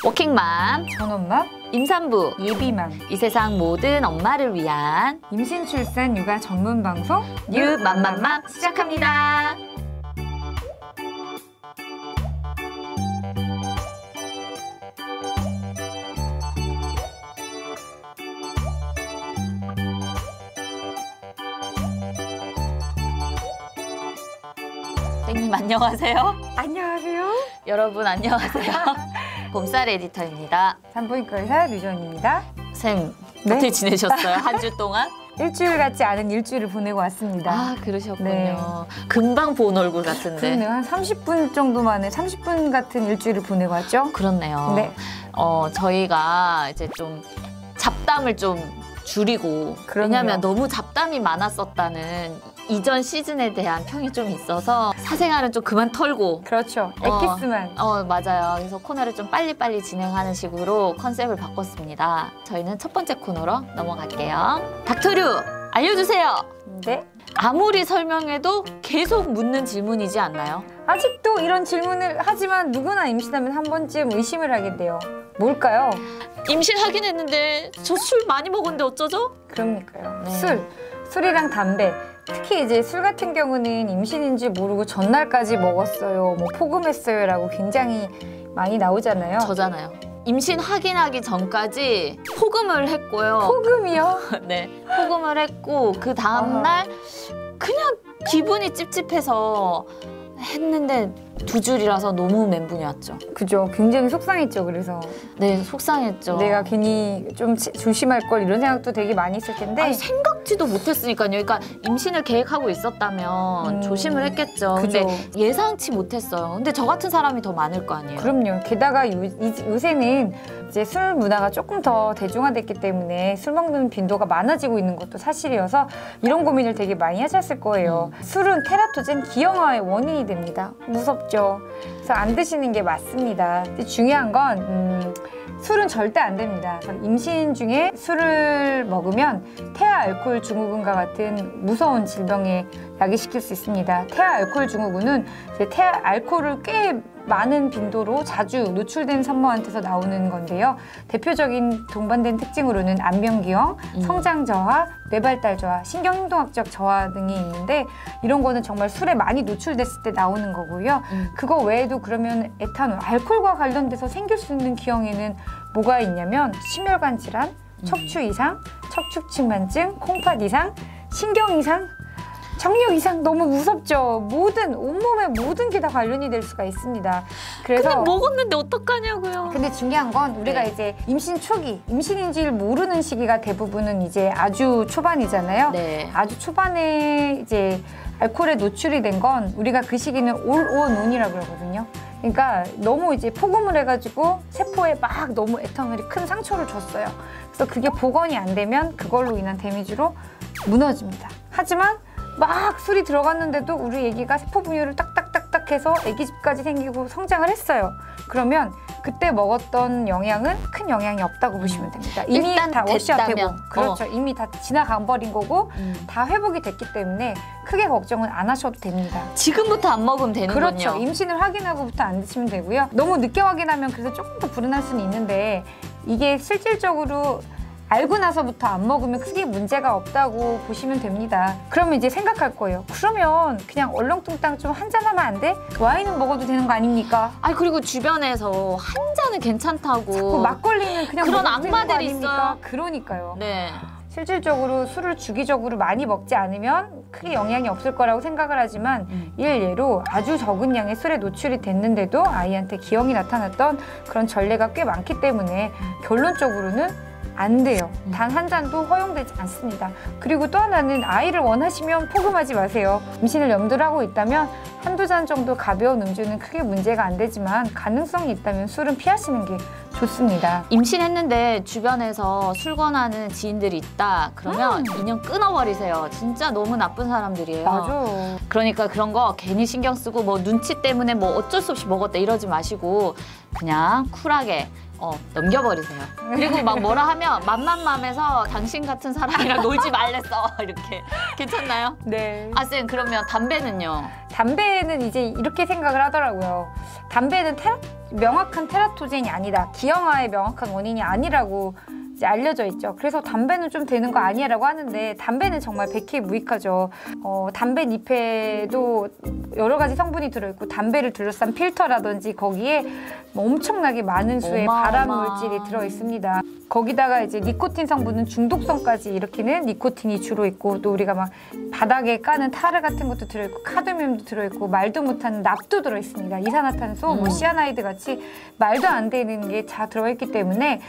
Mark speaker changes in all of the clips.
Speaker 1: 워킹맘,
Speaker 2: 전엄마,
Speaker 1: 임산부,
Speaker 2: 예비맘,
Speaker 1: 이 세상 모든 엄마를 위한
Speaker 2: 임신, 출산, 육아 전문 방송
Speaker 1: 뉴맘맘맘 시작합니다. 땡님 안녕하세요.
Speaker 2: 안녕하세요.
Speaker 1: 여러분 안녕하세요. 봄살 에디터입니다.
Speaker 2: 산부인과 의사 류정입니다.
Speaker 1: 쌤,
Speaker 2: 네?
Speaker 1: 어떻게 지내셨어요? 한 주 동안?
Speaker 2: 일주일 같지 않은 일주일을 보내고 왔습니다.
Speaker 1: 아, 그러셨군요.
Speaker 2: 네.
Speaker 1: 금방 본 얼굴 같은데.
Speaker 2: 그러네요. 한 30분 정도 만에 30분 같은 일주일을 보내고 왔죠?
Speaker 1: 그렇네요.
Speaker 2: 네.
Speaker 1: 저희가 이제 좀 잡담을 좀 줄이고,
Speaker 2: 그럼요.
Speaker 1: 왜냐하면 너무 잡담이 많았었다는 이전 시즌에 대한 평이 좀 있어서 사생활은 좀 그만 털고.
Speaker 2: 그렇죠. 엑기스만.
Speaker 1: 맞아요. 그래서 코너를 좀 빨리빨리 진행하는 식으로 컨셉을 바꿨습니다. 저희는 첫 번째 코너로 넘어갈게요. 닥터류 알려주세요.
Speaker 2: 네.
Speaker 1: 아무리 설명해도 계속 묻는 질문이지 않나요?
Speaker 2: 아직도 이런 질문을 하지만 누구나 임신하면 한 번쯤 의심을 하게 돼요. 뭘까요?
Speaker 1: 임신하긴 했는데 저 술 많이 먹었는데 어쩌죠?
Speaker 2: 그러니까요.
Speaker 1: 네.
Speaker 2: 술이랑 담배. 특히 이제 술 같은 경우는 임신인지 모르고 전날까지 먹었어요, 뭐 포금했어요라고 굉장히 많이 나오잖아요.
Speaker 1: 저잖아요. 임신 확인하기 전까지 포금을 했고요.
Speaker 2: 포금이요?
Speaker 1: 네, 포금을 했고 그 다음날 그냥 기분이 찝찝해서 했는데 2줄이라서 너무 멘붕이 왔죠.
Speaker 2: 그죠. 굉장히 속상했죠. 그래서
Speaker 1: 네, 속상했죠.
Speaker 2: 내가 괜히 좀 조심할 걸 이런 생각도 되게 많이 했을 텐데.
Speaker 1: 아니, 생각지도 못했으니까요. 그러니까 임신을 계획하고 있었다면 조심을 했겠죠.
Speaker 2: 그죠.
Speaker 1: 근데 예상치 못했어요. 근데 저 같은 사람이 더 많을 거 아니에요.
Speaker 2: 그럼요. 게다가 요새는 이제 술 문화가 조금 더 대중화됐기 때문에 술 먹는 빈도가 많아지고 있는 것도 사실이어서 이런 고민을 되게 많이 하셨을 거예요. 술은 테라토젠 기형아의 원인이 됩니다. 무섭죠. 그래서 안 드시는 게 맞습니다. 근데 중요한 건 술은 절대 안 됩니다. 임신 중에 술을 먹으면 태아 알코올 증후군과 같은 무서운 질병에 야기시킬 수 있습니다. 태아 알코올 증후군은 이제 태아 알코올을 꽤 많은 빈도로 자주 노출된 산모한테서 나오는 건데요. 대표적인 동반된 특징으로는 안면기형, 성장 저하, 뇌발달 저하, 신경행동학적 저하 등이 있는데 이런 거는 정말 술에 많이 노출됐을 때 나오는 거고요. 그거 외에도 그러면 에탄올, 알코올과 관련돼서 생길 수 있는 기형에는 뭐가 있냐면 심혈관 질환, 척추 이상, 척추측만증, 콩팥 이상, 신경 이상, 정력 이상. 너무 무섭죠. 온몸의 모든 게 다 관련이 될 수가 있습니다. 그래서
Speaker 1: 근데 먹었는데 어떡하냐고요.
Speaker 2: 근데 중요한 건 우리가 이제 임신 초기, 임신인지를 모르는 시기가 대부분은 이제 아주 초반이잖아요.
Speaker 1: 네.
Speaker 2: 아주 초반에 이제 알코올에 노출이 된 건 우리가 그 시기는 올 온 온이라고 그러거든요. 그러니까 너무 이제 포금을 해가지고 세포에 막 너무 에탄올이 큰 상처를 줬어요. 그래서 그게 복원이 안 되면 그걸로 인한 데미지로 무너집니다. 하지만 막 술이 들어갔는데도 우리 애기가 세포 분열을 딱딱딱딱 해서 애기집까지 생기고 성장을 했어요. 그러면 그때 먹었던 영양은 큰 영향이 없다고 보시면 됩니다. 이미
Speaker 1: 일단
Speaker 2: 다 워시아웃 되고,
Speaker 1: 됐다면.
Speaker 2: 그렇죠. 이미 다 지나가 버린 거고 다 회복이 됐기 때문에 크게 걱정은 안 하셔도 됩니다.
Speaker 1: 지금부터 안 먹으면 되는군요.
Speaker 2: 그렇죠. 임신을 확인하고부터 안 드시면 되고요. 너무 늦게 확인하면 그래서 조금 더 불안할 수는 있는데 이게 실질적으로 알고 나서부터 안 먹으면 크게 문제가 없다고 보시면 됩니다. 그러면 이제 생각할 거예요. 그러면 그냥 얼렁뚱땅 좀 한잔하면 안 돼? 와인은 먹어도 되는 거 아닙니까?
Speaker 1: 아니 그리고 주변에서 한 잔은 괜찮다고
Speaker 2: 자꾸 막걸리는 그냥
Speaker 1: 그런
Speaker 2: 먹어도 되는 거
Speaker 1: 악마들이
Speaker 2: 아닙니까?
Speaker 1: 있어요.
Speaker 2: 그러니까요.
Speaker 1: 네.
Speaker 2: 실질적으로 술을 주기적으로 많이 먹지 않으면 크게 영향이 없을 거라고 생각을 하지만 일례로 아주 적은 양의 술에 노출이 됐는데도 아이한테 기형이 나타났던 그런 전례가 꽤 많기 때문에 결론적으로는 안 돼요. 단 한 잔도 허용되지 않습니다. 그리고 또 하나는 아이를 원하시면 포금하지 마세요. 임신을 염두를 하고 있다면 한두 잔 정도 가벼운 음주는 크게 문제가 안 되지만 가능성이 있다면 술은 피하시는 게 좋습니다.
Speaker 1: 임신했는데 주변에서 술 권하는 지인들이 있다. 그러면 인연 끊어버리세요. 진짜 너무 나쁜 사람들이에요.
Speaker 2: 맞아.
Speaker 1: 그러니까 그런 거 괜히 신경 쓰고 뭐 눈치 때문에 뭐 어쩔 수 없이 먹었다 이러지 마시고 그냥 쿨하게 넘겨버리세요. 그리고 막 뭐라 하면 맘맘맘에서 당신 같은 사람이랑 놀지 말랬어. 이렇게. 괜찮나요?
Speaker 2: 네.
Speaker 1: 아, 쌤, 그러면 담배는요?
Speaker 2: 담배는 이제 이렇게 생각을 하더라고요. 담배는 명확한 테라토젠이 아니다. 기형아의 명확한 원인이 아니라고 이제 알려져 있죠. 그래서 담배는 좀 되는 거 아니야라고 하는데 담배는 정말 백해무익하죠. 담배 잎에도 여러 가지 성분이 들어있고 담배를 둘러싼 필터라든지 거기에 뭐 엄청나게 많은 수의 발암 물질이 들어있습니다. 거기다가 이제 니코틴 성분은 중독성까지 일으키는 니코틴이 주로 있고 또 우리가 막 바닥에 까는 타르 같은 것도 들어있고 카드뮴도 들어있고 말도 못하는 납도 들어있습니다. 이산화탄소, 뭐 시아나이드 같이 말도 안 되는 게 다 들어있기 때문에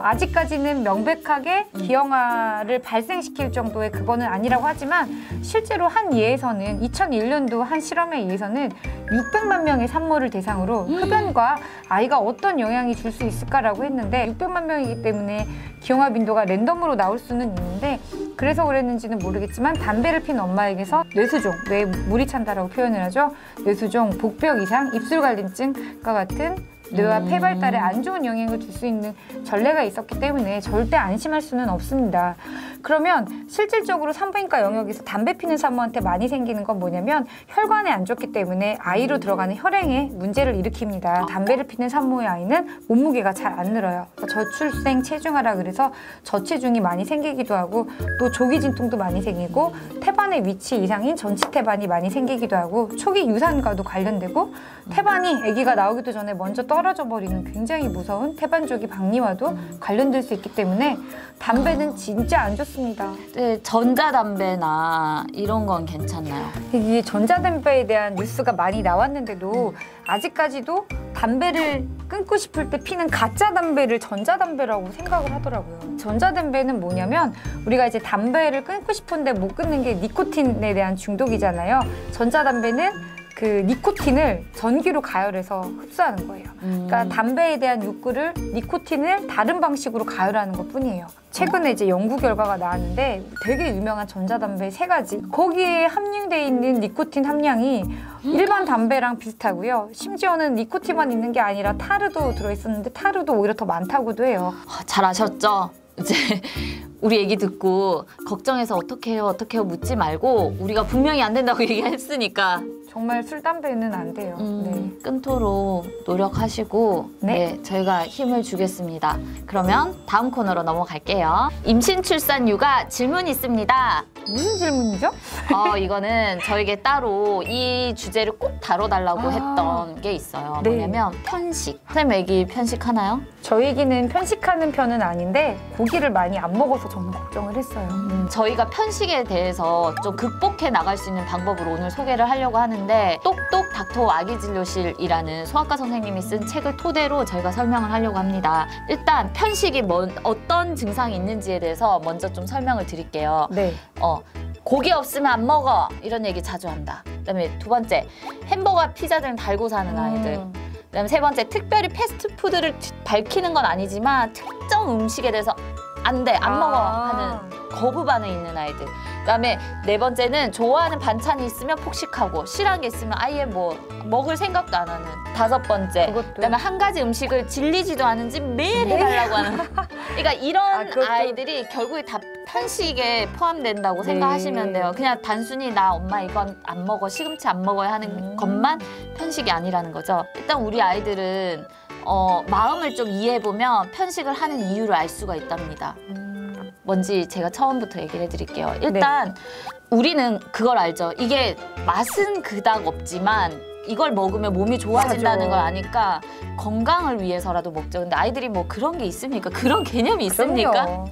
Speaker 2: 아직까지는 명백하게 기형아를 발생시킬 정도의 그거는 아니라고 하지만 실제로 한 예에서는 2001년도 한 실험에 의해서는 600만 명의 산모를 대상으로 흡연과 아이가 어떤 영향이 줄 수 있을까라고 했는데 600만 명이기 때문에 기형아 빈도가 랜덤으로 나올 수는 있는데 그래서 그랬는지는 모르겠지만 담배를 피는 엄마에게서 뇌수종, 뇌에 물이 찬다라고 표현을 하죠. 뇌수종, 복벽 이상, 입술 갈림증과 같은 뇌와 폐 발달에 안 좋은 영향을 줄 수 있는 전례가 있었기 때문에 절대 안심할 수는 없습니다. 그러면 실질적으로 산부인과 영역에서 담배 피는 산모한테 많이 생기는 건 뭐냐면 혈관에 안 좋기 때문에 아이로 들어가는 혈행에 문제를 일으킵니다. 담배를 피는 산모의 아이는 몸무게가 잘 안 늘어요. 저출생 체중아라 그래서 저체중이 많이 생기기도 하고 또 조기 진통도 많이 생기고 태반의 위치 이상인 전치 태반이 많이 생기기도 하고 초기 유산과도 관련되고 태반이 아기가 나오기도 전에 먼저 떨어져 버리는 굉장히 무서운 태반조기 박리와도 관련될 수 있기 때문에 담배는 진짜 안 좋습니다.
Speaker 1: 네, 전자담배나 이런 건 괜찮나요?
Speaker 2: 이게 전자담배에 대한 뉴스가 많이 나왔는데도 아직까지도 담배를 끊고 싶을 때 피는 가짜 담배를 전자담배라고 생각을 하더라고요. 전자담배는 뭐냐면 우리가 이제 담배를 끊고 싶은데 못 끊는 게 니코틴에 대한 중독이잖아요. 전자담배는 그 니코틴을 전기로 가열해서 흡수하는 거예요. 그러니까 담배에 대한 욕구를 니코틴을 다른 방식으로 가열하는 것뿐이에요. 최근에 이제 연구 결과가 나왔는데 되게 유명한 전자담배 3가지 거기에 함유되어 있는 니코틴 함량이 일반 담배랑 비슷하고요. 심지어는 니코틴만 있는 게 아니라 타르도 들어있었는데 타르도 오히려 더 많다고도 해요.
Speaker 1: 잘 아셨죠? 이제 우리 얘기 듣고 걱정해서 어떻게 해요 묻지 말고 우리가 분명히 안 된다고 얘기했으니까
Speaker 2: 정말 술, 담배는 안 돼요. 네.
Speaker 1: 끊도록 노력하시고 네, 저희가 힘을 주겠습니다. 그러면 다음 코너로 넘어갈게요. 임신, 출산, 육아 질문 있습니다.
Speaker 2: 무슨 질문이죠?
Speaker 1: 이거는 저에게 따로 이 주제를 꼭 다뤄달라고 했던 게 있어요.
Speaker 2: 네.
Speaker 1: 뭐냐면 편식. 선생님 애기 편식하나요?
Speaker 2: 저희 애기는 편식하는 편은 아닌데 고기를 많이 안 먹어서 저는 걱정을 했어요.
Speaker 1: 저희가 편식에 대해서 좀 극복해 나갈 수 있는 방법을 오늘 소개를 하려고 하는데 똑똑 닥터 아기진료실이라는 소아과 선생님이 쓴 책을 토대로 저희가 설명을 하려고 합니다. 일단 편식이 어떤 증상이 있는지에 대해서 먼저 좀 설명을 드릴게요.
Speaker 2: 네.
Speaker 1: 고기 없으면 안 먹어 이런 얘기 자주 한다. 그다음에 2번째 햄버거 피자들은 달고 사는 아이들. 그다음에 3번째 특별히 패스트푸드를 밝히는 건 아니지만 특정 음식에 대해서 안 돼, 안 먹어 하는 거부 반응 있는 아이들. 그다음에 4번째는 좋아하는 반찬이 있으면 폭식하고 싫어하는 게 있으면 아예 뭐 먹을 생각도 안 하는. 5번째 그다음에 한 가지 음식을 질리지도 않은지 매일 해달라고 하는. 그러니까 이런 아이들이 결국에 다 편식에 포함된다고 생각하시면 돼요. 그냥 단순히 나 엄마 이건 안 먹어, 시금치 안 먹어야 하는 것만 편식이 아니라는 거죠. 일단 우리 아이들은 마음을 좀 이해해보면 편식을 하는 이유를 알 수가 있답니다. 뭔지 제가 처음부터 얘기를 해드릴게요. 일단 우리는 그걸 알죠. 이게 맛은 그닥 없지만 이걸 먹으면 몸이 좋아진다는 걸 아니까 건강을 위해서라도 먹죠. 근데 아이들이 뭐 그런 게 있습니까? 그런 개념이 있습니까?
Speaker 2: 그럼요.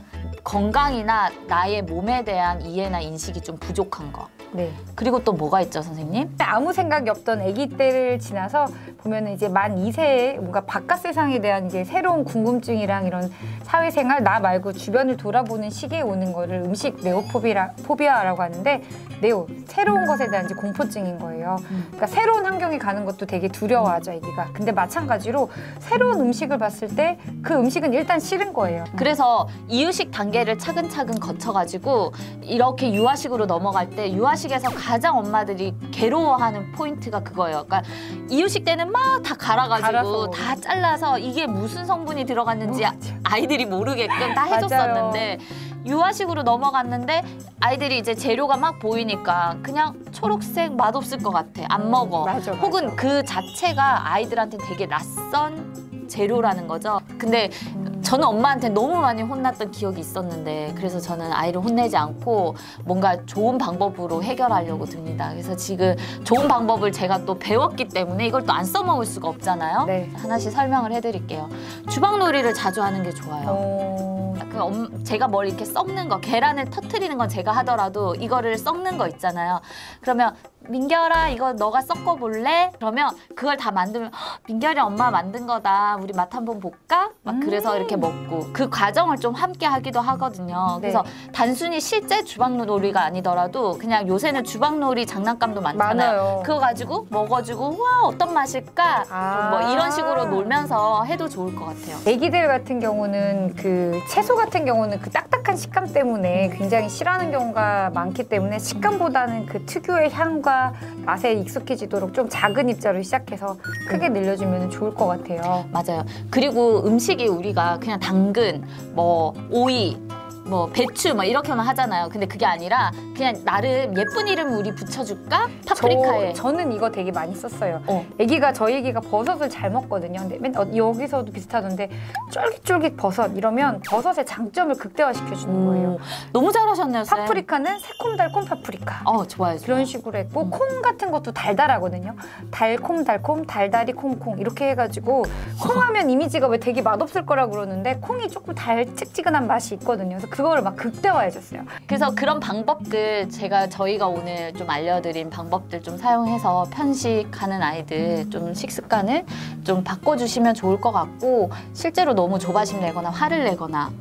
Speaker 1: 건강이나 나의 몸에 대한 이해나 인식이 좀 부족한 거.
Speaker 2: 네.
Speaker 1: 그리고 또 뭐가 있죠, 선생님?
Speaker 2: 아무 생각이 없던 아기 때를 지나서 보면 이제 만 2세에 뭔가 바깥 세상에 대한 이제 새로운 궁금증이랑 이런 사회생활, 나 말고 주변을 돌아보는 시기에 오는 거를 음식 네오포비아라고 하는데 새로운 것에 대한 이제 공포증인 거예요. 그러니까 새로운 환경에 가는 것도 되게 두려워하죠, 아기가. 근데 마찬가지로 새로운 음식을 봤을 때 그 음식은 일단 싫은 거예요.
Speaker 1: 그래서 이유식 단계를 차근차근 거쳐가지고 이렇게 유아식으로 넘어갈 때 유아식 유아식에서 가장 엄마들이 괴로워하는 포인트가 그거예요. 그러니까 이유식 때는 막 다 갈아가지고 다 잘라서 이게 무슨 성분이 들어갔는지 아이들이 모르게끔 다 해줬었는데 유아식으로 넘어갔는데 아이들이 이제 재료가 막 보이니까 그냥 초록색 맛없을 것 같아. 안 먹어.
Speaker 2: 맞아.
Speaker 1: 혹은 그 자체가 아이들한테 되게 낯선 재료라는 거죠. 근데 저는 엄마한테 너무 많이 혼났던 기억이 있었는데 그래서 저는 아이를 혼내지 않고 뭔가 좋은 방법으로 해결하려고 듭니다. 그래서 지금 좋은 방법을 제가 또 배웠기 때문에 이걸 또 안 써먹을 수가 없잖아요.
Speaker 2: 네.
Speaker 1: 하나씩 설명을 해드릴게요. 주방놀이를 자주 하는 게 좋아요. 제가 뭘 이렇게 썩는 거, 계란을 터트리는 건 제가 하더라도 이거를 썩는 거 있잖아요. 그러면 민결아 이거 너가 섞어볼래? 그러면 그걸 다 만들면 민결이 엄마 만든 거다. 우리 맛 한번 볼까? 막 그래서 이렇게 먹고 그 과정을 좀 함께 하기도 하거든요. 그래서 단순히 실제 주방놀이가 아니더라도 그냥 요새는 주방놀이 장난감도 많잖아요.
Speaker 2: 많아요.
Speaker 1: 그거 가지고 먹어주고 와 어떤 맛일까? 뭐 이런 식으로 놀면서 해도 좋을 것 같아요.
Speaker 2: 애기들 같은 경우는 그 채소 같은 경우는 그 딱딱한 식감 때문에 굉장히 싫어하는 경우가 많기 때문에 식감보다는 그 특유의 향과 맛에 익숙해지도록 좀 작은 입자로 시작해서 크게 늘려주면 좋을 것 같아요.
Speaker 1: 맞아요. 그리고 음식이 우리가 그냥 당근, 뭐 오이, 뭐 배추 뭐 이렇게만 하잖아요. 근데 그게 아니라 그냥 나름 예쁜 이름 우리 붙여줄까? 파프리카에.
Speaker 2: 저는 이거 되게 많이 썼어요. 저희 애기가 버섯을 잘 먹거든요. 근데 여기서도 비슷하던데 쫄깃쫄깃 버섯 이러면 버섯의 장점을 극대화시켜주는 거예요.
Speaker 1: 너무 잘하셨네요, 쌤.
Speaker 2: 파프리카는 새콤달콤 파프리카.
Speaker 1: 좋아요.
Speaker 2: 그런 식으로 했고 콩 같은 것도 달달하거든요. 달콤달콤, 달달이 콩콩 이렇게 해가지고 콩하면 이미지가 왜 되게 맛없을 거라 그러는데 콩이 조금 달찍지근한 맛이 있거든요. 그래서 그거를 막 극대화해줬어요.
Speaker 1: 그래서 그런 방법들 저희가 오늘 좀 알려드린 방법들 좀 사용해서 편식하는 아이들 좀 식습관을 좀 바꿔주시면 좋을 것 같고 실제로 너무 조바심 내거나 화를 내거나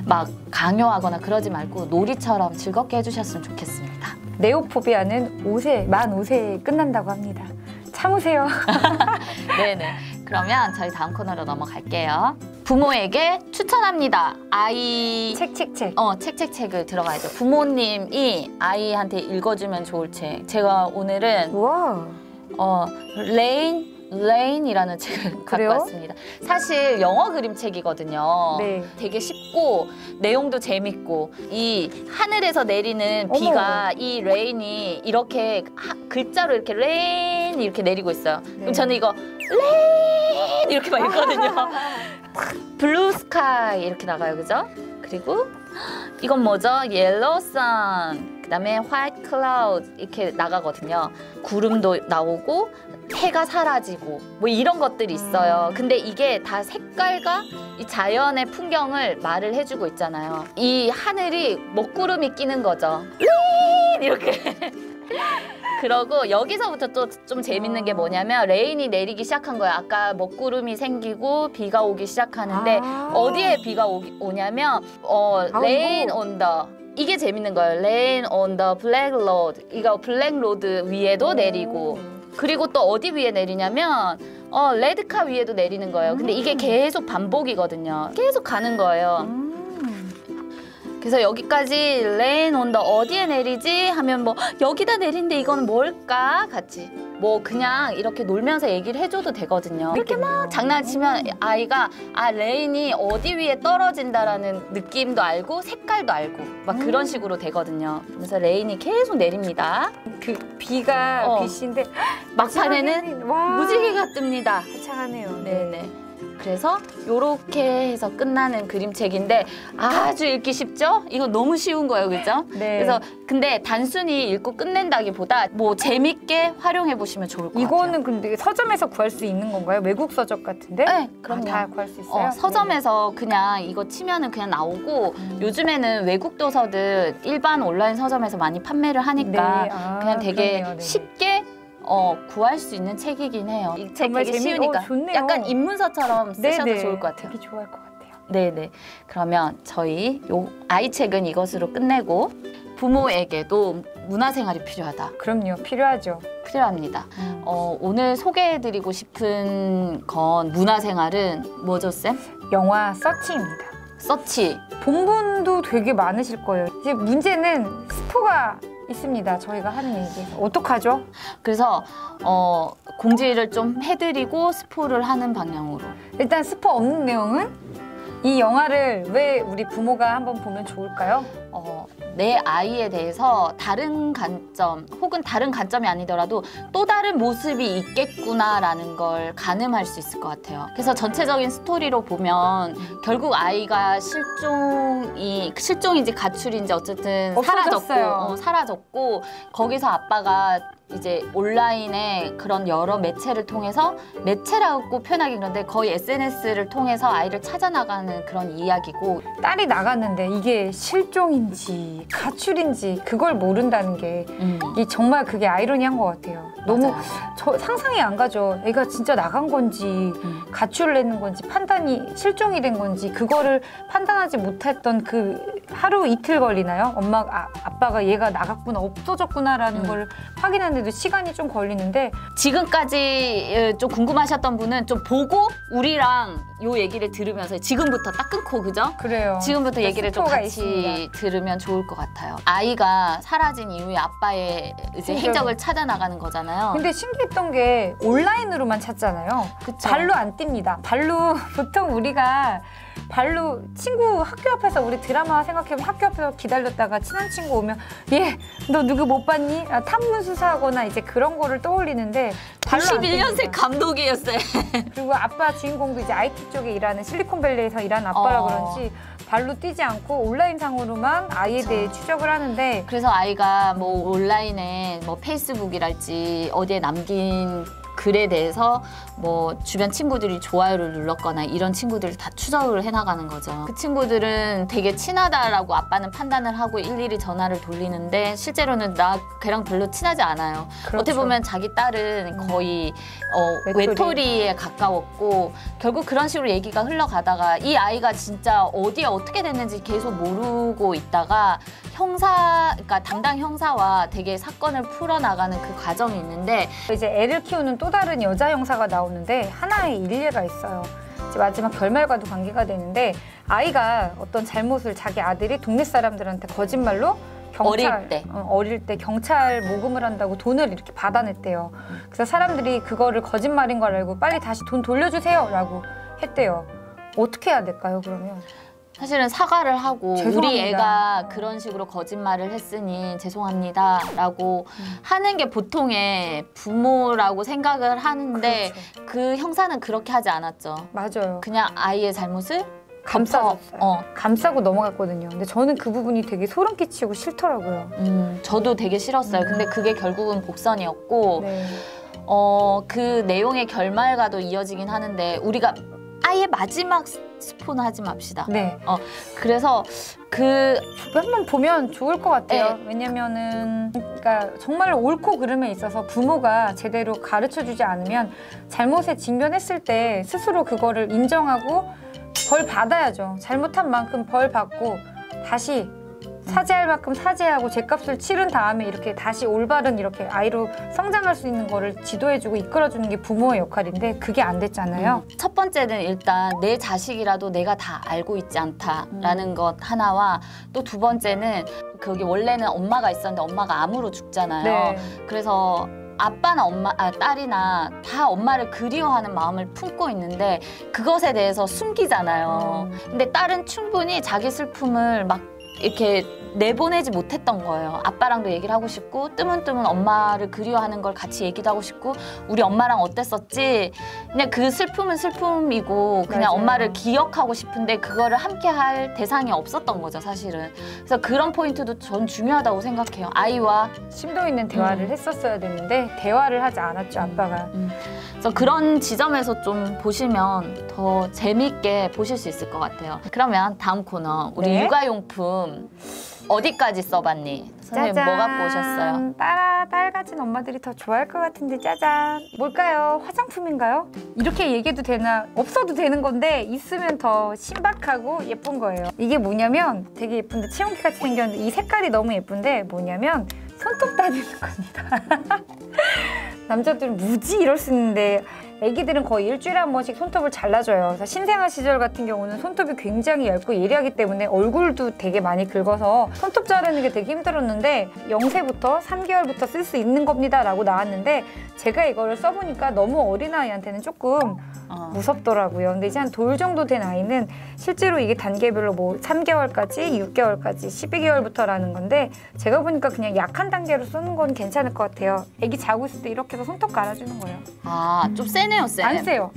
Speaker 1: 막 강요하거나 그러지 말고 놀이처럼 즐겁게 해주셨으면 좋겠습니다.
Speaker 2: 네오포비아는 만 5세에 끝난다고 합니다. 참으세요.
Speaker 1: 네네. 그러면 저희 다음 코너로 넘어갈게요. 부모에게 추천합니다. 아이 책을 들어가야죠. 부모님이 아이한테 읽어주면 좋을 책. 제가 오늘은
Speaker 2: 우와.
Speaker 1: 레인이라는 책을 갖고 왔습니다. 사실 영어 그림책이거든요. 네. 되게 쉽고 내용도 재밌고 이 하늘에서 내리는 비가 이 레인이 이렇게 글자로 이렇게 레인 이렇게 내리고 있어요. 그럼 저는 이거 레인 이렇게 막 읽거든요. 블루 스카이 이렇게 나가요, 그죠? 그리고 이건 뭐죠? 옐로우 선, 그다음에 화이트 클라우드 이렇게 나가거든요. 구름도 나오고 해가 사라지고 뭐 이런 것들이 있어요. 근데 이게 다 색깔과 이 자연의 풍경을 말을 해주고 있잖아요. 이 하늘이 먹구름이 끼는 거죠. 이렇게. 그러고 여기서부터 또 좀 재밌는 게 뭐냐면 레인이 내리기 시작한 거예요. 아까 먹구름이 생기고 비가 오기 시작하는데 어디에 비가 오냐면 레인 온 더 이게 재밌는 거예요. 레인 온 더 블랙 로드 이거 블랙 로드 위에도 내리고 그리고 또 어디 위에 내리냐면 레드카 위에도 내리는 거예요. 근데 이게 계속 반복이거든요. 계속 가는 거예요. 그래서 여기까지 레인 온더 어디에 내리지 하면 뭐 여기다 내린데 이거는 뭘까 같이 뭐 그냥 이렇게 놀면서 얘기를 해줘도 되거든요. 이렇게 막 장난치면 아이가 레인이 어디 위에 떨어진다라는 느낌도 알고 색깔도 알고 막 그런 식으로 되거든요. 그래서 레인이 계속 내립니다.
Speaker 2: 그 비가 빛인데
Speaker 1: 막판에는 무지개가 뜹니다.
Speaker 2: 화창하네요.
Speaker 1: 네네. 그래서 이렇게 해서 끝나는 그림책인데 아주 읽기 쉽죠? 이거 너무 쉬운 거예요, 그죠?
Speaker 2: 네.
Speaker 1: 그래서 근데 단순히 읽고 끝낸다기보다 뭐 재밌게 활용해 보시면 좋을 것 같아요.
Speaker 2: 이거는 근데 서점에서 구할 수 있는 건가요? 외국 서적 같은데?
Speaker 1: 네, 그럼요.
Speaker 2: 다 구할 수 있어요?
Speaker 1: 서점에서 그냥 이거 치면은 그냥 나오고 요즘에는 외국 도서들 일반 온라인 서점에서 많이 판매를 하니까 그냥 되게
Speaker 2: 그러네요.
Speaker 1: 쉽게 구할 수 있는 책이긴 해요. 이 책 되게 쉬우니까
Speaker 2: 좋네요.
Speaker 1: 약간 입문서처럼 쓰셔도 좋을 것 같아요.
Speaker 2: 되게 좋아할 것 같아요.
Speaker 1: 네네. 그러면 저희 요 아이 책은 이것으로 끝내고 부모에게도 문화생활이 필요하다.
Speaker 2: 그럼요. 필요하죠.
Speaker 1: 필요합니다. 오늘 소개해드리고 싶은 건 문화생활은 뭐죠, 쌤?
Speaker 2: 영화 서치입니다.
Speaker 1: 서치.
Speaker 2: 본 분도 되게 많으실 거예요. 이제 문제는 스포가 있습니다. 저희가 하는 얘기. 어떡하죠?
Speaker 1: 그래서 공지를 좀 해드리고 스포를 하는 방향으로.
Speaker 2: 일단 스포 없는 내용은 이 영화를 왜 우리 부모가 한번 보면 좋을까요?
Speaker 1: 내 아이에 대해서 다른 관점 혹은 다른 관점이 아니더라도 또 다른 모습이 있겠구나라는 걸 가늠할 수 있을 것 같아요. 그래서 전체적인 스토리로 보면 결국 아이가 실종인지 가출인지 어쨌든 사라졌고 거기서 아빠가 이제 온라인에 그런 여러 매체를 통해서 매체라고 표현하기 그런데 거의 SNS를 통해서 아이를 찾아나가는 그런 이야기고
Speaker 2: 딸이 나갔는데 이게 실종인지 가출인지 그걸 모른다는 게 이게 정말 그게 아이러니한 것 같아요. 너무 상상이 안 가죠. 애가 진짜 나간 건지 가출을 했는 건지 판단이 실종이 된 건지 그거를 판단하지 못했던 그 하루 이틀 걸리나요? 아빠가 얘가 나갔구나 없어졌구나라는 걸 확인하는데도 시간이 좀 걸리는데
Speaker 1: 지금까지 좀 궁금하셨던 분은 좀 보고 우리랑 요 얘기를 들으면서 지금부터 딱 끊고 그죠?
Speaker 2: 그래요.
Speaker 1: 지금부터 얘기를 좀 같이
Speaker 2: 있습니다.
Speaker 1: 들으면 좋을 것 같아요. 아이가 사라진 이후에 아빠의 이제 행적을 찾아 나가는 거잖아요.
Speaker 2: 근데 신기했던 게 온라인으로만 찾잖아요.
Speaker 1: 그쵸?
Speaker 2: 발로 안 띱니다. 발로 보통 우리가 발로 친구 학교 앞에서 우리 드라마 생각해보면 학교 앞에서 기다렸다가 친한 친구 오면 얘 너 누구 못 봤니? 탐문 수사하거나 이제 그런 거를 떠올리는데
Speaker 1: 91년생 감독이었어요.
Speaker 2: 그리고 아빠 주인공도 이제 IT 쪽에 일하는 실리콘밸리에서 일하는 아빠라 그런지 발로 뛰지 않고 온라인상으로만 아이에 대해 추적을 하는데
Speaker 1: 그래서 아이가 뭐 온라인에 뭐 페이스북이랄지 어디에 남긴 글에 대해서 뭐 주변 친구들이 좋아요를 눌렀거나 이런 친구들을 다 추적을 해나가는 거죠. 그 친구들은 되게 친하다라고 아빠는 판단을 하고 일일이 전화를 돌리는데 실제로는 나 걔랑 별로 친하지 않아요.
Speaker 2: 그렇죠.
Speaker 1: 어떻게 보면 자기 딸은 거의 외톨이에 가까웠고 결국 그런 식으로 얘기가 흘러가다가 이 아이가 진짜 어디에 어떻게 됐는지 계속 모르고 있다가 그러니까 담당 형사와 되게 사건을 풀어나가는 그 과정이 있는데
Speaker 2: 이제 애를 키우는 또 다른 여자 형사가 나오는데 하나의 일례가 있어요. 이제 마지막 결말과도 관계가 되는데 아이가 어떤 잘못을 자기 아들이 동네 사람들한테 거짓말로 어릴 때 경찰 모금을 한다고 돈을 이렇게 받아냈대요. 그래서 사람들이 그거를 거짓말인 걸 알고 빨리 다시 돈 돌려주세요 라고 했대요. 어떻게 해야 될까요 그러면?
Speaker 1: 사실은 사과를 하고
Speaker 2: 죄송합니다.
Speaker 1: 우리 애가 그런 식으로 거짓말을 했으니 죄송합니다 라고 하는 게 보통의 부모라고 생각을 하는데
Speaker 2: 그렇죠.
Speaker 1: 그 형사는 그렇게 하지 않았죠.
Speaker 2: 맞아요.
Speaker 1: 그냥 아이의 잘못을
Speaker 2: 감싸줬어요. 감싸고 넘어갔거든요. 근데 저는 그 부분이 되게 소름 끼치고 싫더라고요.
Speaker 1: 저도 되게 싫었어요. 근데 그게 결국은 복선이었고
Speaker 2: 네.
Speaker 1: 그 내용의 결말과도 이어지긴 하는데 우리가 아예 마지막 스포는 하지 맙시다.
Speaker 2: 네.
Speaker 1: 그래서
Speaker 2: 한번 보면 좋을 것 같아요.
Speaker 1: 네.
Speaker 2: 왜냐면은 그러니까 정말 옳고 그름에 있어서 부모가 제대로 가르쳐주지 않으면 잘못에 직면했을 때 스스로 그거를 인정하고 벌 받아야죠. 잘못한 만큼 벌 받고 다시 사죄할 만큼 사죄하고 죗값을 치른 다음에 이렇게 다시 올바른 이렇게 아이로 성장할 수 있는 거를 지도해주고 이끌어주는 게 부모의 역할인데 그게 안 됐잖아요.
Speaker 1: 첫 번째는 일단 내 자식이라도 내가 다 알고 있지 않다라는 것 하나와 또 두 번째는 거기 원래는 엄마가 있었는데 엄마가 암으로 죽잖아요.
Speaker 2: 네.
Speaker 1: 그래서 아빠나 딸이나 다 엄마를 그리워하는 마음을 품고 있는데 그것에 대해서 숨기잖아요. 근데 딸은 충분히 자기 슬픔을 막 이렇게 내보내지 못했던 거예요. 아빠랑도 얘기를 하고 싶고 뜨문뜨문 엄마를 그리워하는 걸 같이 얘기도 하고 싶고 우리 엄마랑 어땠었지? 그냥 그 슬픔은 슬픔이고 그냥
Speaker 2: 맞아요.
Speaker 1: 엄마를 기억하고 싶은데 그거를 함께 할 대상이 없었던 거죠, 사실은. 그래서 그런 포인트도 전 중요하다고 생각해요. 아이와
Speaker 2: 심도 있는 대화를 했었어야 됐는데 대화를 하지 않았죠, 아빠가.
Speaker 1: 그래서 그런 지점에서 좀 보시면 더 재미있게 보실 수 있을 것 같아요. 그러면 다음 코너 우리
Speaker 2: 네.
Speaker 1: 육아용품 어디까지 써봤니? 선생님
Speaker 2: 짜잔.
Speaker 1: 뭐 갖고 오셨어요?
Speaker 2: 딸 가진 엄마들이 더 좋아할 것 같은데 짜잔. 뭘까요? 화장품인가요? 이렇게 얘기해도 되나? 없어도 되는 건데 있으면 더 신박하고 예쁜 거예요. 이게 뭐냐면 되게 예쁜데 체온계 같이 생겼는데 이 색깔이 너무 예쁜데 뭐냐면 손톱 다듬는 겁니다. 남자들은 무지 이럴 수 있는데 애기들은 거의 일주일에 한 번씩 손톱을 잘라줘요. 그래서 신생아 시절 같은 경우는 손톱이 굉장히 얇고 예리하기 때문에 얼굴도 되게 많이 긁어서 손톱 자르는 게 되게 힘들었는데 0세부터 3개월부터 쓸 수 있는 겁니다 라고 나왔는데 제가 이거를 써보니까 너무 어린아이한테는 조금 무섭더라고요. 근데 이제 한 돌 정도 된 아이는 실제로 이게 단계별로 뭐 3개월까지, 6개월까지, 12개월부터라는 건데 제가 보니까 그냥 약한 단계로 쓰는 건 괜찮을 것 같아요. 애기 자고 있을 때 이렇게 해서 손톱 갈아주는 거예요.
Speaker 1: 아, 좀 세네요, 쌤.
Speaker 2: 안 세요.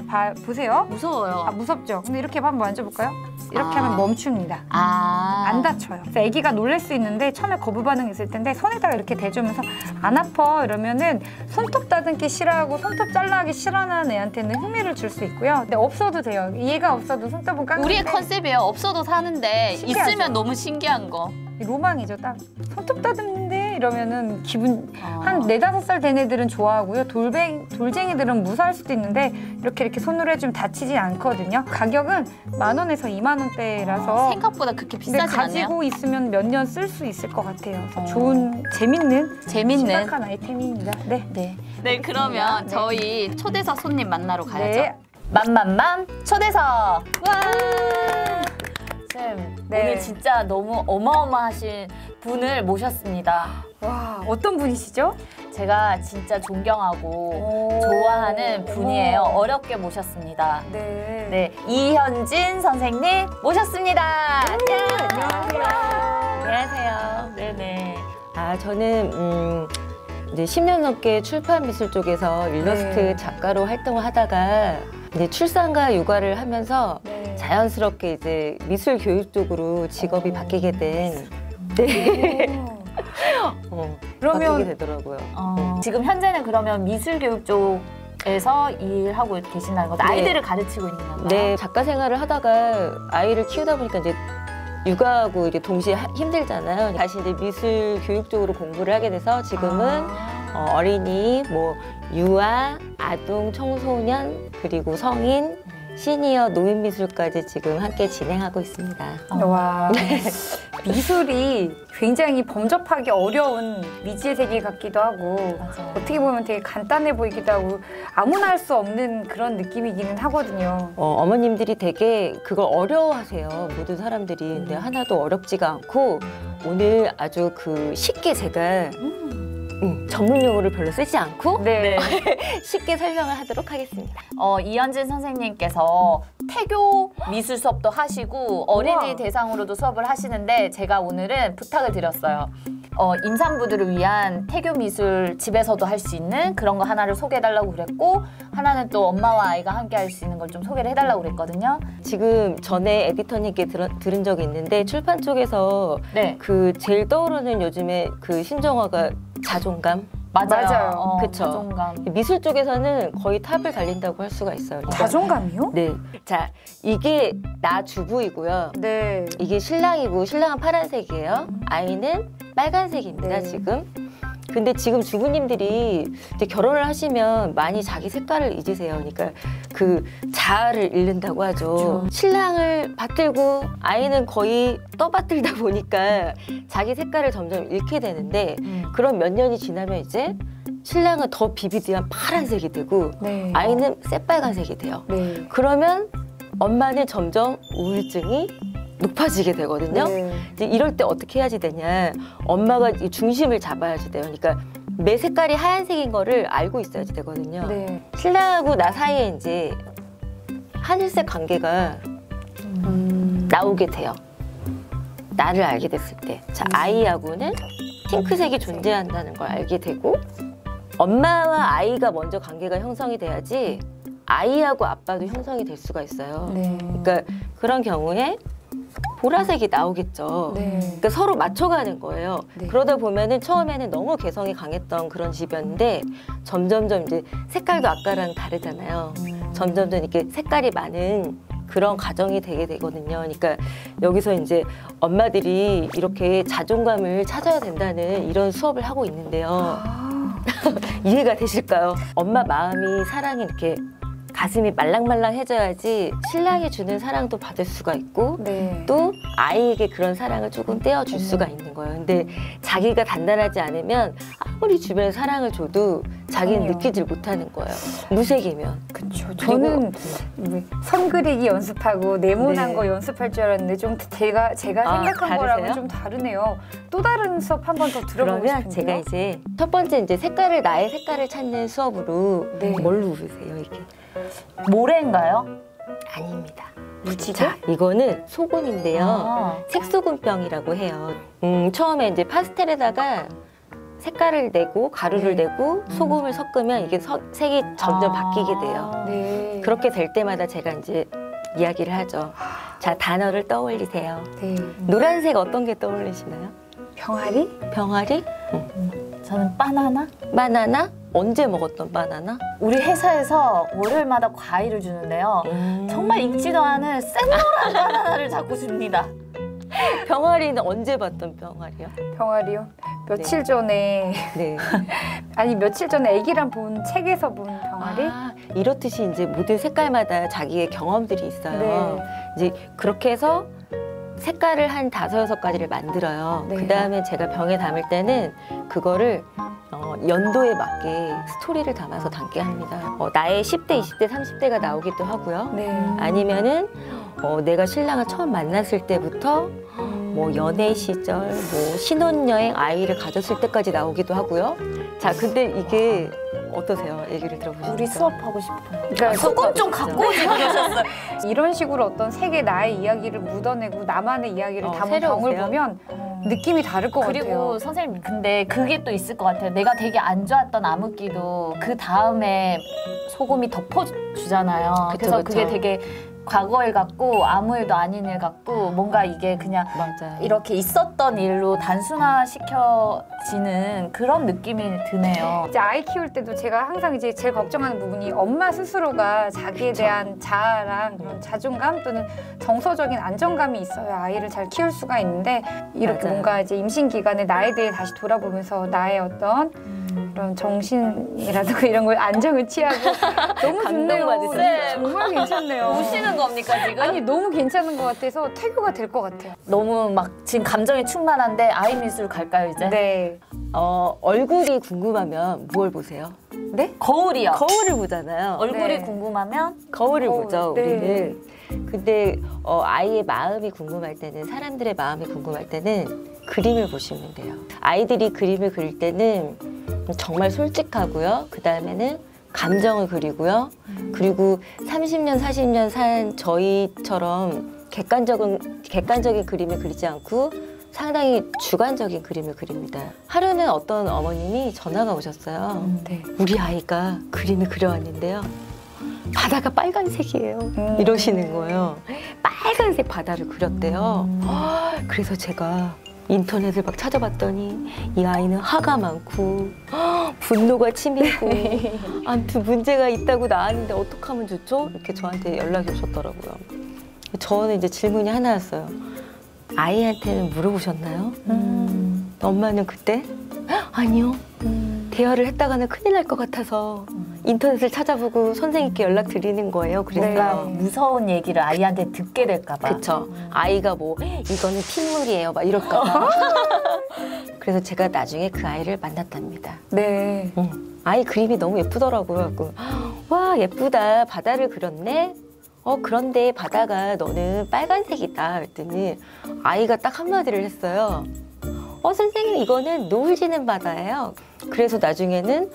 Speaker 2: 보세요.
Speaker 1: 무서워요.
Speaker 2: 아, 무섭죠? 근데 이렇게 한번 만져볼까요? 이렇게 하면 멈춥니다. 안 다쳐요. 그래서 애기가 놀랄 수 있는데 처음에 거부 반응이 있을 텐데 손에다가 이렇게 대주면서 안 아파 이러면은 손톱 다듬기 싫어하고 손톱 잘라하기 싫어하는 애한테는 흥미를 줄 수 있고요. 근데 없어도 돼요. 얘가 없어도 손톱은 깎는데
Speaker 1: 우리의 컨셉이에요. 없어도 사는데
Speaker 2: 신기하죠?
Speaker 1: 있으면 너무 신기한 거.
Speaker 2: 로망이죠. 딱 손톱 다듬는데 이러면은 기분 한 4-5살 된 애들은 좋아하고요. 돌쟁이들은 무서워할 수도 있는데 이렇게 손으로 해주면 다치지 않거든요. 가격은 10,000원에서 20,000원대라서
Speaker 1: 생각보다 그렇게
Speaker 2: 근데
Speaker 1: 비싸진
Speaker 2: 가지고
Speaker 1: 않네요.
Speaker 2: 있으면 몇 년 쓸 수 있을 것 같아요. 그래서 좋은 재밌는 신박한 아이템입니다. 네.
Speaker 1: 네, 그러면
Speaker 2: 네.
Speaker 1: 저희 초대석 손님 만나러 가야죠.
Speaker 2: 네.
Speaker 1: 맘맘맘 초대석. 와. 쌤,
Speaker 2: 네.
Speaker 1: 오늘 진짜 너무 어마어마하신 분을 모셨습니다.
Speaker 2: 와, 어떤 분이시죠?
Speaker 1: 제가 진짜 존경하고
Speaker 2: 오.
Speaker 1: 좋아하는 분이에요.
Speaker 2: 어머.
Speaker 1: 어렵게 모셨습니다.
Speaker 2: 네.
Speaker 1: 네, 이현진 선생님 모셨습니다.
Speaker 2: 안녕하세요.
Speaker 1: 안녕하세요. 네네.
Speaker 3: 아, 저는 이제 10년 넘게 출판 미술 쪽에서 일러스트
Speaker 2: 네.
Speaker 3: 작가로 활동을 하다가 이제 출산과 육아를 하면서
Speaker 2: 네.
Speaker 3: 자연스럽게 이제 미술 교육 쪽으로 직업이 바뀌게 된 바뀌게
Speaker 2: 그러면
Speaker 3: 되더라고요.
Speaker 1: 지금 현재는 그러면 미술 교육 쪽에서 일하고 계신다는 거죠?
Speaker 3: 네.
Speaker 1: 아이들을 가르치고 있는 건가요?
Speaker 3: 네, 작가 생활을 하다가 아이를 키우다 보니까 이제 육아하고 이제 동시에 힘들잖아요. 다시 이제 미술 교육 쪽으로 공부를 하게 돼서 지금은 어린이, 뭐 유아, 아동, 청소년, 그리고 성인, 시니어, 노인 미술까지 지금 함께 진행하고 있습니다.
Speaker 2: 와, 미술이 굉장히 범접하기 어려운 미지의 세계 같기도 하고
Speaker 1: 맞아요.
Speaker 2: 어떻게 보면 되게 간단해 보이기도 하고 아무나 할 수 없는 그런 느낌이기는 하거든요.
Speaker 3: 어머님들이 되게 그걸 어려워하세요. 모든 사람들이. 근데 하나도 어렵지가 않고 오늘 아주 그 쉽게 제가 전문 용어를 별로 쓰지 않고
Speaker 2: 네.
Speaker 3: 쉽게 설명을 하도록 하겠습니다.
Speaker 1: 이현진 선생님께서 태교 미술 수업도 하시고 어린이
Speaker 2: 우와.
Speaker 1: 대상으로도 수업을 하시는데 제가 오늘은 부탁을 드렸어요. 임산부들을 위한 태교 미술 집에서도 할 수 있는 그런 거 하나를 소개해달라고 그랬고 하나는 또 엄마와 아이가 함께 할 수 있는 걸 좀 소개를 해달라고 그랬거든요.
Speaker 3: 지금 전에 에디터님께 들은 적이 있는데 출판 쪽에서
Speaker 1: 네,
Speaker 3: 그 제일 떠오르는 요즘에 그 신정어가 자존감?
Speaker 2: 맞아요.
Speaker 3: 그쵸.
Speaker 1: 자존감.
Speaker 3: 미술 쪽에서는 거의 탑을 달린다고 할 수가 있어요. 그러니까
Speaker 2: 자존감이요?
Speaker 3: 네. 자, 이게 나 주부이고요.
Speaker 2: 네.
Speaker 3: 이게 신랑이고 신랑은 파란색이에요. 아이는 빨간색입니다,
Speaker 2: 네.
Speaker 3: 지금. 근데 지금 주부님들이 이제 결혼을 하시면 많이 자기 색깔을 잊으세요. 그러니까 그 자아를 잃는다고 하죠.
Speaker 2: 그렇죠.
Speaker 3: 신랑을 받들고 아이는 거의 떠받들다 보니까 자기 색깔을 점점 잃게 되는데 그런 몇 년이 지나면 이제 신랑은 더 비비드한 파란색이 되고
Speaker 2: 네.
Speaker 3: 아이는 새빨간색이 돼요.
Speaker 2: 네.
Speaker 3: 그러면 엄마는 점점 우울증이 높아지게 되거든요.
Speaker 2: 네.
Speaker 3: 이제 이럴 때 어떻게 해야지 되냐. 엄마가 이 중심을 잡아야지 돼요. 그러니까 내 색깔이 하얀색인 거를 알고 있어야지 되거든요.
Speaker 2: 네.
Speaker 3: 신랑하고 나 사이에 이제 하늘색 관계가 나오게 돼요. 나를 알게 됐을 때. 자, 아이하고는 핑크색이 존재한다는 걸 알게 되고 엄마와 아이가 먼저 관계가 형성이 돼야지 아이하고 아빠도 형성이 될 수가 있어요.
Speaker 2: 네.
Speaker 3: 그러니까 그런 경우에 보라색이 나오겠죠.
Speaker 2: 네.
Speaker 3: 그러니까 서로 맞춰가는 거예요.
Speaker 2: 네.
Speaker 3: 그러다 보면은 처음에는 너무 개성이 강했던 그런 집이었는데 점점점 이제 색깔도 아까랑 다르잖아요. 점점점 이렇게 색깔이 많은 그런 가정이 되게 되거든요. 그러니까 여기서 이제 엄마들이 이렇게 자존감을 찾아야 된다는 이런 수업을 하고 있는데요. 이해가 되실까요? 엄마 마음이 사랑이 이렇게 가슴이 말랑말랑해져야지 신랑이 주는 사랑도 받을 수가 있고
Speaker 2: 네.
Speaker 3: 또 아이에게 그런 사랑을 조금 떼어줄 수가 있는 거예요. 근데 자기가 단단하지 않으면 아무리 주변에 사랑을 줘도 자기는
Speaker 2: 그럼요.
Speaker 3: 느끼질 못하는 거예요. 무색이면.
Speaker 2: 그렇죠. 저는 선 그리기 연습하고 네모난
Speaker 3: 네.
Speaker 2: 거 연습할 줄 알았는데 좀 제가
Speaker 3: 아,
Speaker 2: 생각한
Speaker 3: 다르세요?
Speaker 2: 거랑은 좀 다르네요. 또 다른 수업 한 번 더 들어보고
Speaker 3: 그러면
Speaker 2: 싶은데요.
Speaker 3: 제가 이제 첫 번째 이제 나의 색깔을 찾는 수업으로
Speaker 2: 네.
Speaker 3: 뭘로 부르세요 이게?
Speaker 1: 모래인가요?
Speaker 3: 아닙니다.
Speaker 2: 무지개?
Speaker 3: 자, 이거는 소금인데요.
Speaker 1: 아.
Speaker 3: 색소금병이라고 해요. 처음에 이제 파스텔에다가 색깔을 내고 가루를
Speaker 2: 네.
Speaker 3: 내고 소금을 섞으면 이게 색이 점점 바뀌게 돼요.
Speaker 2: 네.
Speaker 3: 그렇게 될 때마다 제가 이제 이야기를 하죠. 자, 단어를 떠올리세요.
Speaker 2: 네.
Speaker 3: 노란색 어떤 게 떠올리시나요?
Speaker 2: 병아리?
Speaker 3: 병아리?
Speaker 1: 저는 바나나?
Speaker 3: 바나나? 언제 먹었던 바나나?
Speaker 1: 우리 회사에서 월요일마다 과일을 주는데요. 정말 익지도 않은 샛노란 바나나를 자꾸 줍니다.
Speaker 3: 병아리는 언제 봤던 병아리요?
Speaker 2: 병아리요? 며칠
Speaker 3: 네.
Speaker 2: 전에
Speaker 3: 네.
Speaker 2: 아니 며칠 전에 애기랑 본 책에서 본 병아리?
Speaker 3: 아, 이렇듯이 이제 모든 색깔마다 자기의 경험들이 있어요.
Speaker 2: 네.
Speaker 3: 이제 그렇게 해서 색깔을 한 5-6가지를 만들어요.
Speaker 2: 네.
Speaker 3: 그 다음에 제가 병에 담을 때는 그거를 연도에 맞게 스토리를 담아서 담게 합니다. 나의 10대, 20대, 30대가 나오기도 하고요.
Speaker 2: 네.
Speaker 3: 아니면은 내가 신랑을 처음 만났을 때부터 뭐 연애 시절, 뭐 신혼여행 아이를 가졌을 때까지 나오기도 하고요. 자, 근데 이게 어떠세요? 얘기를 들어보시니까.
Speaker 1: 우리 수업하고 싶어요.
Speaker 2: 그러니까
Speaker 1: 소금 좀
Speaker 3: 싶죠.
Speaker 1: 갖고 오지 그러셨어요.
Speaker 2: 이런 식으로 어떤 색의 나의 이야기를 묻어내고 나만의 이야기를 담은
Speaker 3: 새로우세요?
Speaker 2: 병을 보면 느낌이 다를 것
Speaker 1: 그리고
Speaker 2: 같아요.
Speaker 1: 선생님 근데 그게 또 있을 것 같아요. 내가 되게 안 좋았던 암흑기도 그 다음에 소금이 덮어주잖아요.
Speaker 3: 그쵸,
Speaker 1: 그래서
Speaker 3: 그쵸.
Speaker 1: 그게 되게 과거 일 같고 아무 일도 아닌 일 같고 뭔가 이게 그냥
Speaker 3: 맞아요.
Speaker 1: 이렇게 있었던 일로 단순화시켜지는 그런 느낌이 드네요.
Speaker 2: 이제 아이 키울 때도 제가 항상 이제 제일 걱정하는 부분이 엄마 스스로가 자기에 대한 자아랑 그런 자존감 또는 정서적인 안정감이 있어야 아이를 잘 키울 수가 있는데 이렇게
Speaker 3: 맞아요.
Speaker 2: 뭔가 이제 임신 기간에 나에 대해 다시 돌아보면서 나의 어떤 그런 정신이라든가 이런 걸 안정을 취하고 너무 좋네요.
Speaker 3: 감동받으셨어요.
Speaker 2: 네, 정말 괜찮네요.
Speaker 1: 우시는 겁니까 지금?
Speaker 2: 아니 너무 괜찮은 것 같아서 태교가 될 것 같아요.
Speaker 1: 너무 막 지금 감정이 충만한데 아이 미술 갈까요 이제?
Speaker 2: 네.
Speaker 3: 얼굴이 궁금하면 뭘 보세요?
Speaker 2: 네?
Speaker 1: 거울이요.
Speaker 3: 거울을 보잖아요.
Speaker 1: 얼굴이
Speaker 2: 네.
Speaker 1: 궁금하면
Speaker 3: 거울을
Speaker 2: 거울,
Speaker 3: 보죠,
Speaker 2: 네.
Speaker 3: 우리는. 근데 아이의 마음이 궁금할 때는, 사람들의 마음이 궁금할 때는 그림을 보시면 돼요. 아이들이 그림을 그릴 때는 정말 솔직하고요. 그 다음에는 감정을 그리고요. 그리고 30년, 40년 산 저희처럼 객관적인 그림을 그리지 않고 상당히 주관적인 그림을 그립니다. 하루는 어떤 어머님이 전화가 오셨어요.
Speaker 2: 네.
Speaker 3: 우리 아이가 그림을 그려왔는데요. 바다가 빨간색이에요. 이러시는 거예요. 빨간색 바다를 그렸대요. 그래서 제가 인터넷을 막 찾아봤더니 이 아이는 화가 많고 분노가 치밀고 아무튼 문제가 있다고 나왔는데 어떡하면 좋죠? 이렇게 저한테 연락이 오셨더라고요. 저는 이제 질문이 하나였어요. 아이한테는 물어보셨나요? 엄마는 그때? 아니요. 대화를 했다가는 큰일 날 것 같아서 인터넷을 찾아보고 선생님께 연락드리는 거예요. 그래서
Speaker 1: 무서운 얘기를 아이한테 듣게 될까 봐.
Speaker 3: 그쵸. 아이가 뭐 이거는 핏물이에요 막 이럴까 봐. 그래서 제가 나중에 그 아이를 만났답니다.
Speaker 2: 네.
Speaker 3: 아이 그림이 너무 예쁘더라고요. 그래서 와 예쁘다. 바다를 그렸네. 그런데 바다가 너는 빨간색이다. 그랬더니 아이가 딱 한마디를 했어요. 선생님 이거는 노을 지는 바다예요. 그래서 나중에는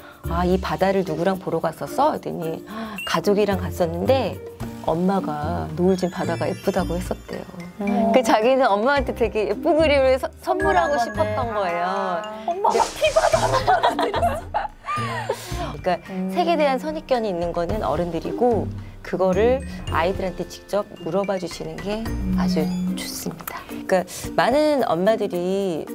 Speaker 3: 이 바다를 누구랑 보러 갔었어? 그랬더니 가족이랑 갔었는데 엄마가 노을 진 바다가 예쁘다고 했었대요. 그 자기는 엄마한테 되게 예쁜 그림을 선물하고 싶었던 거예요.
Speaker 1: 엄마가 피가
Speaker 3: 그러니까 색에 대한 선입견이 있는 거는 어른들이고 그거를 아이들한테 직접 물어봐 주시는 게 아주 좋습니다. 그러니까 많은 엄마들이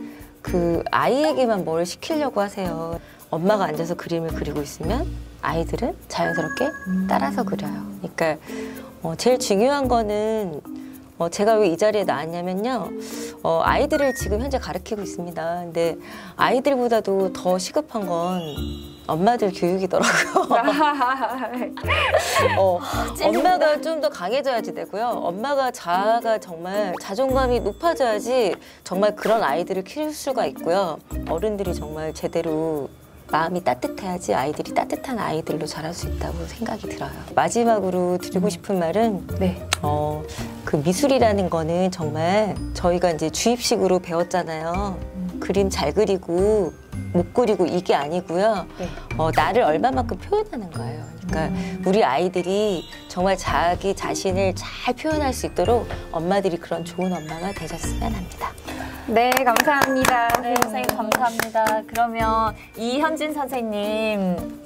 Speaker 3: 그 아이에게만 뭘 시키려고 하세요. 엄마가 앉아서 그림을 그리고 있으면 아이들은 자연스럽게 따라서 그려요. 그러니까 제일 중요한 거는 제가 왜 이 자리에 나왔냐면요. 아이들을 지금 현재 가르치고 있습니다. 근데 아이들보다도 더 시급한 건 엄마들 교육이더라고요. 엄마가 좀 더 강해져야지 되고요. 엄마가 자아가 정말 자존감이 높아져야지 정말 그런 아이들을 키울 수가 있고요. 어른들이 정말 제대로 마음이 따뜻해야지 아이들이 따뜻한 아이들로 자랄 수 있다고 생각이 들어요. 마지막으로 드리고 싶은 말은
Speaker 2: 네.
Speaker 3: 그 미술이라는 거는 정말 저희가 이제 주입식으로 배웠잖아요. 그림 잘 그리고 못 그리고 이게 아니고요.
Speaker 2: 네.
Speaker 3: 나를 얼마만큼 표현하는 거예요. 그러니까 우리 아이들이 정말 자기 자신을 잘 표현할 수 있도록 엄마들이 그런 좋은 엄마가 되셨으면 합니다.
Speaker 2: 네, 감사합니다.
Speaker 1: 네, 선생님 감사합니다. 그러면 이현진 선생님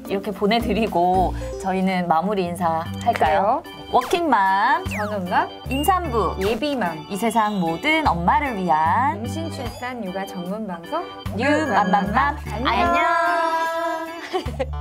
Speaker 1: 이렇게 보내드리고 저희는 마무리 인사 할까요? 워킹맘,
Speaker 2: 전엄맘,
Speaker 1: 임산부,
Speaker 2: 예비맘,
Speaker 1: 이 세상 모든 엄마를 위한
Speaker 2: 임신, 출산, 육아 전문 방송
Speaker 1: 뉴맘맘맘
Speaker 2: 안녕.
Speaker 1: 안녕.